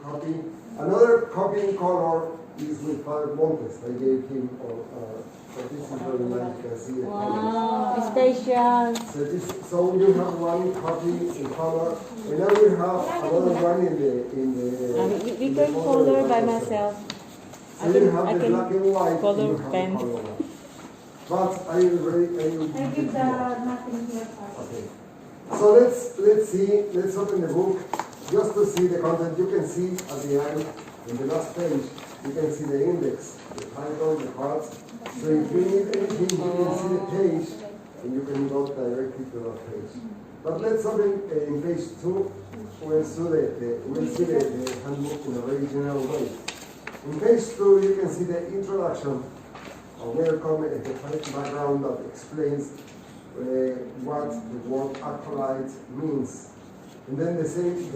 copy. Another copy in color is with Father Montes. I gave him, this is very nice, you can see the wow, special. So you have one copy in color, and now we have another one in the We can color by myself. So you have the black and white, color and you have pen. the color one. But are you ready? I give the nothing here. Okay. So let's open the book just to see the content. You can see at the end, in the last page, you can see the index, the title, the cards. So if you need anything, you can see the page, and you can go directly to that page. But let's open in page 2. We'll see the handbook in a very general way. In page 2, you can see the introduction, a welcome, and the background that explains what the word acolyte means. And then the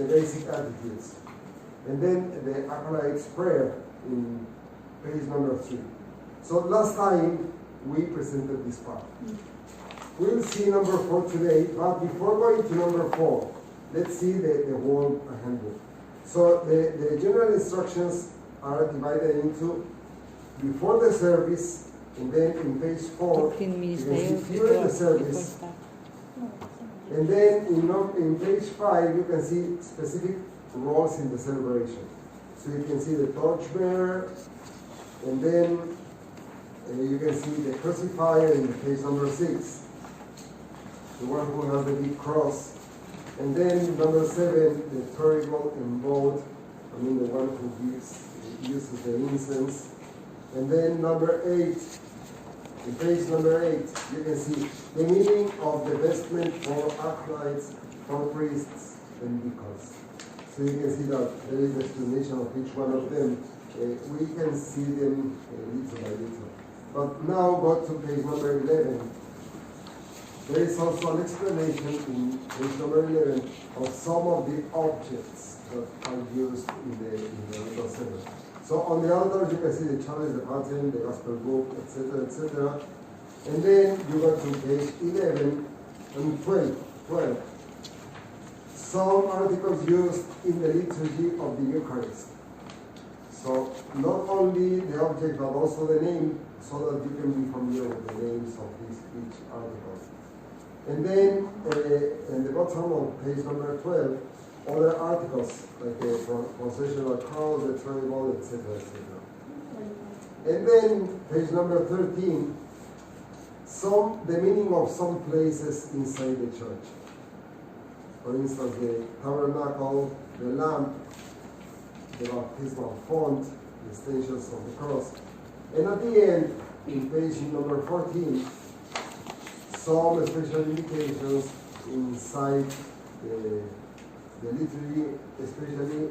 basic attitudes. And then the acolyte's prayer in page number 3. So last time we presented this part. We'll see number 4 today, but before going to number 4, let's see the whole handbook. So the general instructions are divided into before the service, and then in page 4, you can see during the service. And then in page 5, you can see specific roles in the celebration. So you can see the torchbearer, and then you can see the crucifier in page number 6, the one who has the big cross. And then number 7, the Thurible and boat, the one who uses the incense. And then number 8, in page number 8, you can see the meaning of the vestment for acolytes, for priests, and deacons. So you can see that there is an explanation of each one of them. We can see them little by little. But now go to page number 11. There is also an explanation in page number 11 of some of the objects that are used in the altar center. So on the altar you can see the chalice, the paten, the gospel book, etc., etc. And then you go to page 11 and 12. Some articles used in the liturgy of the Eucharist. So not only the object but also the name, so that you can be familiar with the names of each article. And then in the bottom of page number 12, other articles like the processional cross, the Thurible, etc., etc. And then page number 13, the meaning of some places inside the church. For instance, the tabernacle, the lamp, the baptismal font, the stations of the cross. And at the end, in page number 14, some special indications inside the liturgy, especially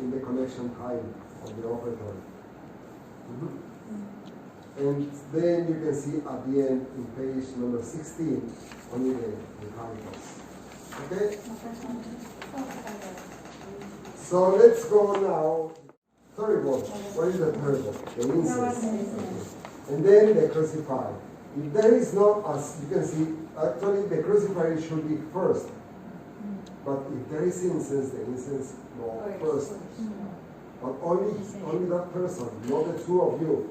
in the connection time of the offertory. And then you can see at the end, in page number 16, only the titles. Okay? So let's go now. Thurible. What is the thurible? The incense. Okay. And then the crucifier. If there is not, as you can see, actually the crucifier should be first. But if there is incense, the incense go first. But only that person, not the two of you.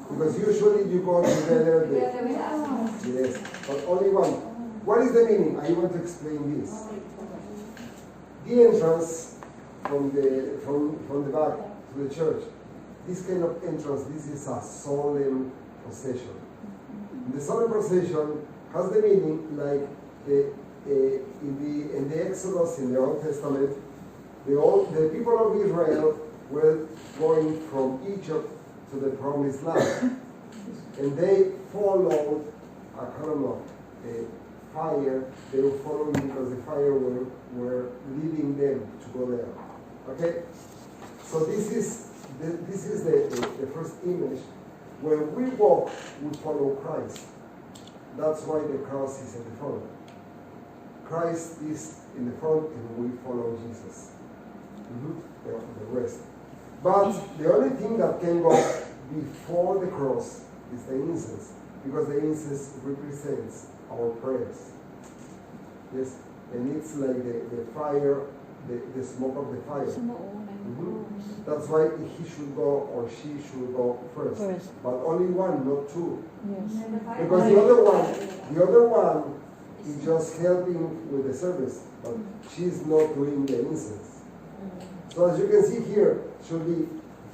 Because usually you go together. Yes, but only one. What is the meaning? I want to explain this. The entrance from the back to the church, this kind of entrance, this is a solemn procession. The solemn procession has the meaning like in the Exodus in the Old Testament, the people of Israel were going from Egypt to the Promised Land, and they followed a kind of fire. They were following because the fire were leading them to go there. Okay, so this is the first image. When we walk, we follow Christ. That's why the cross is in the front. Christ is in the front, and we follow Jesus. The rest. But the only thing that can go before the cross is the incense, because the incense represents our prayers. Yes, and it's like the fire the smoke of the fire. Sumuunan. That's why he should go or she should go first. But only one, not two. Yes. Because the other one is just helping with the service, but she's not doing the incense. So as you can see here, should be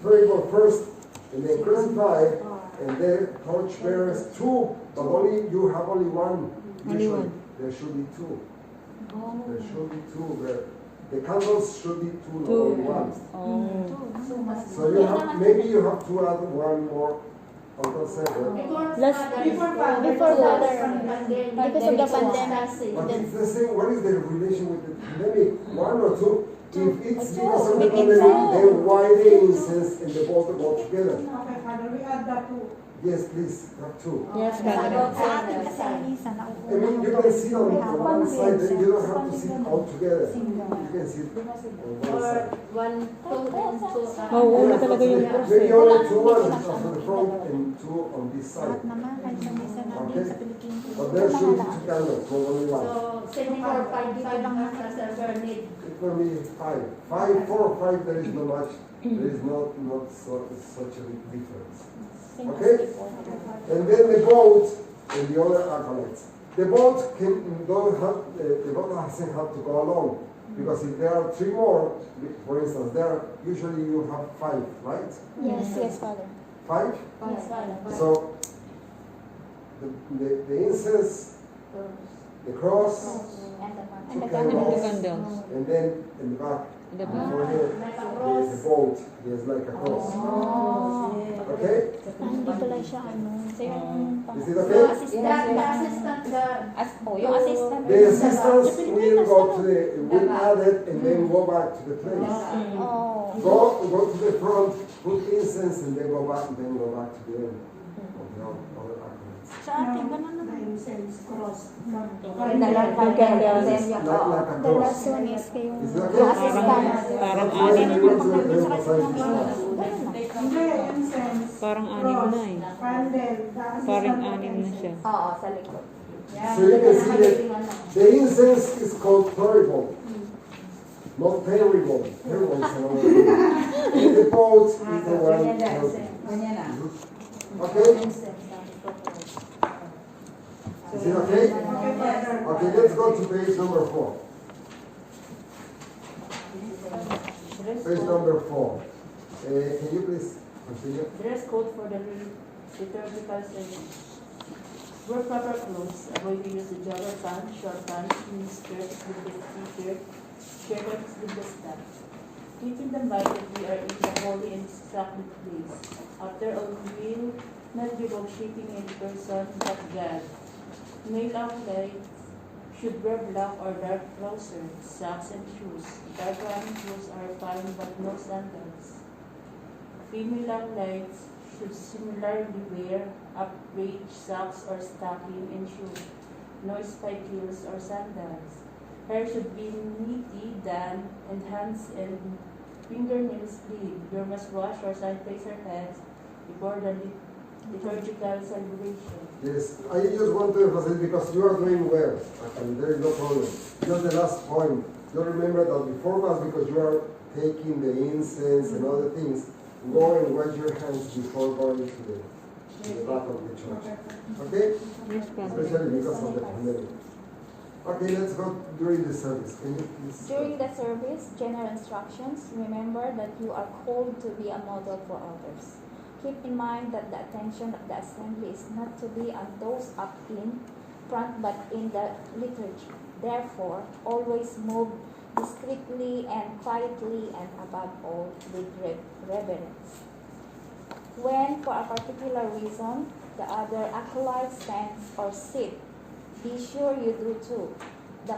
Thurible first, and then Crucifier, and then Torchbearers two, but only you have only one. Only one. There should be two. There should be two. The candles should be two, not only one. So you have, maybe you have to add one more on the center. Before Father. Because of the pandemic. But it's the same. What is the relation with the pandemic? One or two? If it's because of the pandemic, then why the incense and the both go together? Okay, Father, we add that too. Yes, please, have two. Yes, Sa Father. atin kasi ang isa na I mean, you can see on one side, then you don't have to sit all together. You can sit on one side. Oo, una talaga yung cross Maybe eh. only two on the front and two on this side. naman, kahit sa misa natin sa Pilipinas. But there should be two candles, not only one. It will be five. 5, 4, 5, there is no much. There is not such a big difference. Okay? And then the boat and the other acolytes. The boat doesn't have to go alone. Because if there are 3 more, for instance, usually you have 5, right? Yes, Father. 5? So the incense, the cross, And the candles, candles. and then in the back, The over here, there's the boat. There's like a cross. Okay? Hindi pala siya ano. Is it okay? Yung assistant. The assistants will go to will add it and then go back to the place. Go to the front, put incense, and then go back to the end of the other acolytes. Sa atin, ganun naman. Cross. Like a cross. one is kayong Is that okay? Parang That's why anim. we want to emphasize this one. Hindi, incense. Parang anim na eh. Candle. Parang anim na siya. Oo, sa likod. So you can see that the incense is called Thurible. Not terrible. Terrible is another thing. And the boat is the one helping. Okay? Is it okay? Okay, let's go to page number 4. Page number 4. Can you please continue? Dress code for the liturgical service. Wear proper clothes, avoid to use the jogger pants, short pants, mini skirts with the t-shirt, shirts with the staff. Keep in mind that we are in the holy and sacred place. After all, we will not give up shaping any person but God. Male acolytes should wear black or dark trousers, socks, and shoes. Dark running shoes are fine, but no sandals. Female acolytes should similarly wear up-breech socks or stocking and shoes, no spike heels or sandals. Hair should be neatly done, and hands and fingernails clean. You must wash or sanitize your hands before the liturgical celebration. Yes, I just want to emphasize because you are doing well, and there is no problem. Just the last point. You remember that before Mass, because you are taking the incense and other things, go and wash your hands before going to the back of the church. Okay? Yes, Father. Especially because of the pandemic. Okay, let's go during the service. Can you please? During the service, general instructions, remember that you are called to be a model for others. Keep in mind that the attention of the assembly is not to be on those up in front but in the liturgy. Therefore, always move discreetly and quietly and above all with reverence. When, for a particular reason, the other acolyte stands or sit, be sure you do too. The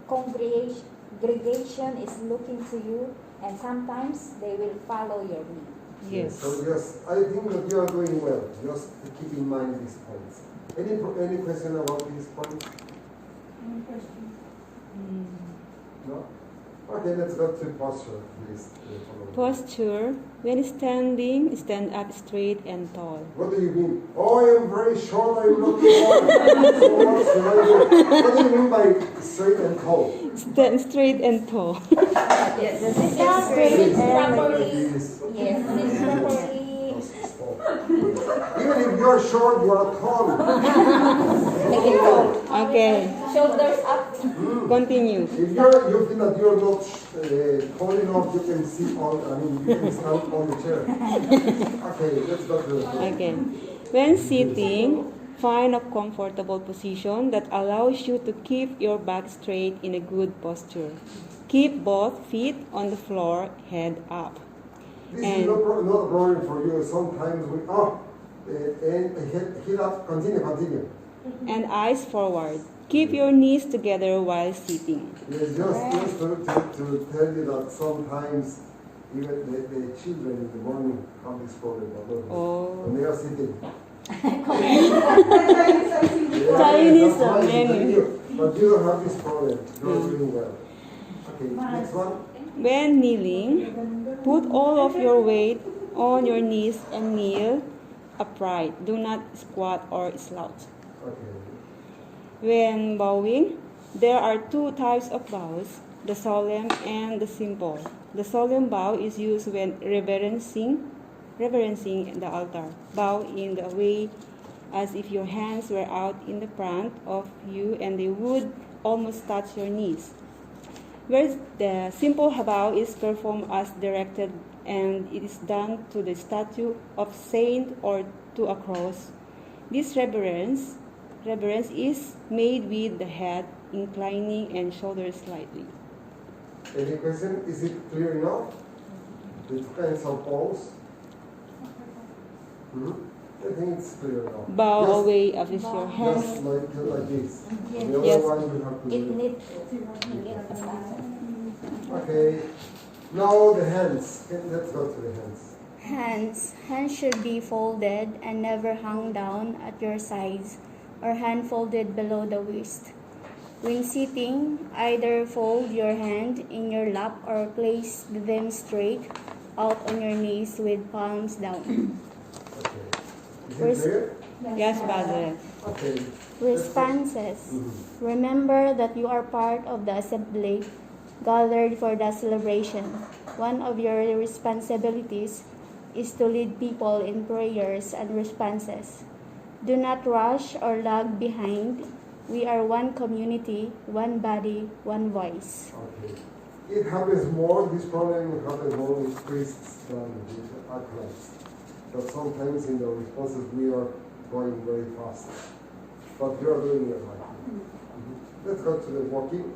congregation is looking to you, and sometimes they will follow your lead. Yes. So just, I think that you are doing well. Just keep in mind these points. Any question about these points? No? Okay, let's go to posture, please. Posture. When standing, stand up straight and tall. What do you mean? Oh, I am very short, I am not tall. So what should I do? What do you mean by straight and tall? Stand straight and tall. Yes, this is Straight properly. like this. Yes, this is properly. Even if you are short, you are tall. Make it tall. Okay, Shoulders up. continue. If you feel that you're not tall enough, you can sit on, you can stand on the chair. Okay, let's go to the Okay. When sitting, find a comfortable position that allows you to keep your back straight in a good posture. Keep both feet on the floor, head up. This is not a problem for you. Sometimes we, and head up, continue. And eyes forward. Keep your knees together while sitting. Yes, just to tell you that sometimes even the children in the morning have this problem. When they are sitting. Chinese that's why men. I tell you, but you don't have this problem. You're doing well. Okay, next one. When kneeling, put all of your weight on your knees and kneel upright. Do not squat or slouch. Okay. When bowing, there are two types of bows, the solemn and the simple. The solemn bow is used when reverencing the altar. Bow in the way as if your hands were out in the front of you and they would almost touch your knees. Whereas the simple bow is performed as directed and it is done to the statue of saint or to a cross. This reverence is made with the head inclining and shoulders slightly. Any question? Is it clear enough? The two kinds of bows? I think it's clear enough. Bow Just- away of your hands. Just like this. The other Yes. one you have to It do. needs to. Okay. Now the hands. Let's go to the hands. Hands should be folded and never hung down at your sides or hand folded below the waist. When sitting, either fold your hand in your lap or place them straight out on your knees with palms down. Okay. Is it Where's- clear? Yes, Padre. Okay. Responses. Remember that you are part of the assembly gathered for the celebration. One of your responsibilities is to lead people in prayers and responses. Do not rush or lag behind. We are one community, one body, one voice. Okay. It happens more, this problem happens more with priests than with acolytes. But sometimes in the responses we are going very fast. But you are doing it right. Let's go to the walking.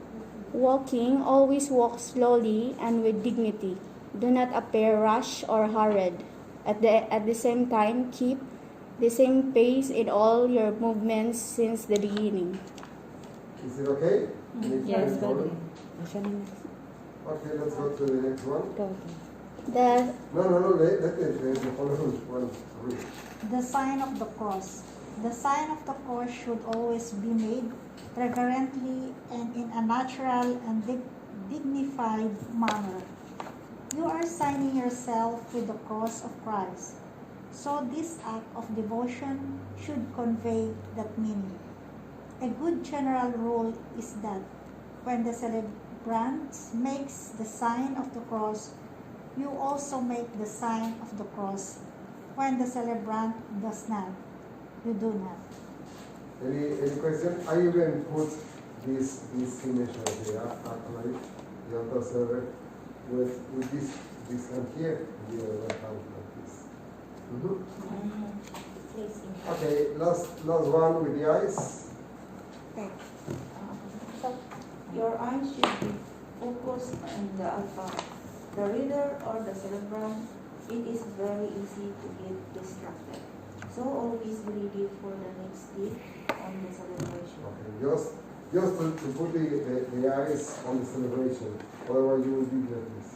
Walking, always walk slowly and with dignity. Do not appear rushed or hurried. At the same time, keep the same pace in all your movements since the beginning. Is it okay? Yes, Any Padre. problem? Okay, let's go to the next one. Go. The No, let the following one read. The sign of the cross. The sign of the cross should always be made reverently and in a natural and dignified manner. You are signing yourself with the cross of Christ. So this act of devotion should convey that meaning. A good general rule is that when the celebrant makes the sign of the cross, you also make the sign of the cross. When the celebrant does not, you do not. Any question? I even put this image of the acolyte, the altar server, with this hand here, and the other hand like this. Okay, last one with the eyes. Your eyes should be focused on the altar. The reader or the celebrant, it is very easy to get distracted. So always be ready for the next step on the celebration. Okay, just to put the eyes on the celebration, otherwise you will be like this.